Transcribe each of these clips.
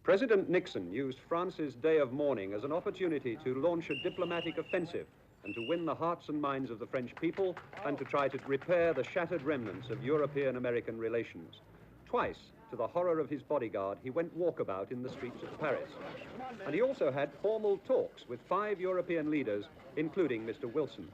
President Nixon used France's day of mourning as an opportunity to launch a diplomatic offensive and to win the hearts and minds of the French people and to try to repair the shattered remnants of European-American relations. Twice, to the horror of his bodyguard, he went walkabout in the streets of Paris. And he also had formal talks with 5 European leaders, including Mr. Wilson.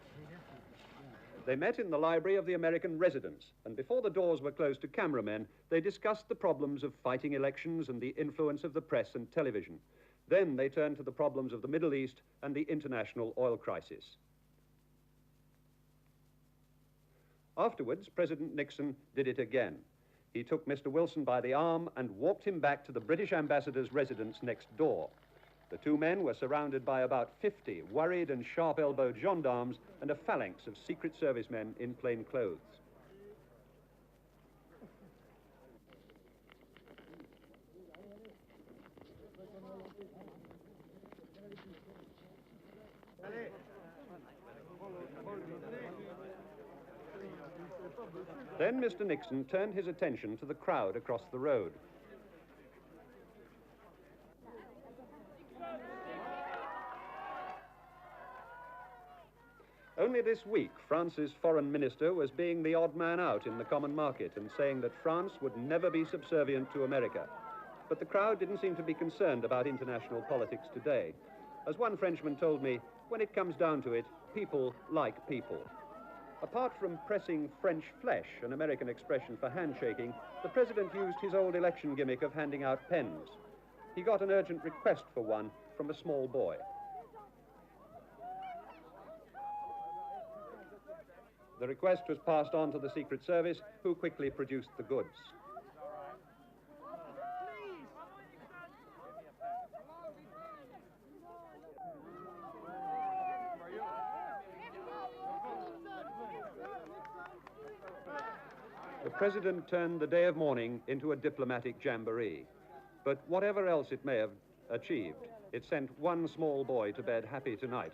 They met in the library of the American residence, and before the doors were closed to cameramen, they discussed the problems of fighting elections and the influence of the press and television. Then they turned to the problems of the Middle East and the international oil crisis. Afterwards, President Nixon did it again. He took Mr. Wilson by the arm and walked him back to the British ambassador's residence next door. The 2 men were surrounded by about 50 worried and sharp-elbowed gendarmes and a phalanx of Secret Service men in plain clothes. Then Mr. Nixon turned his attention to the crowd across the road. Only this week, France's foreign minister was being the odd man out in the common market and saying that France would never be subservient to America. But the crowd didn't seem to be concerned about international politics today. As one Frenchman told me, when it comes down to it, people like people. Apart from pressing French flesh, an American expression for handshaking, the president used his old election gimmick of handing out pens. He got an urgent request for one from a small boy. The request was passed on to the Secret Service, who quickly produced the goods. The president turned the day of mourning into a diplomatic jamboree. But whatever else it may have achieved, it sent one small boy to bed happy tonight.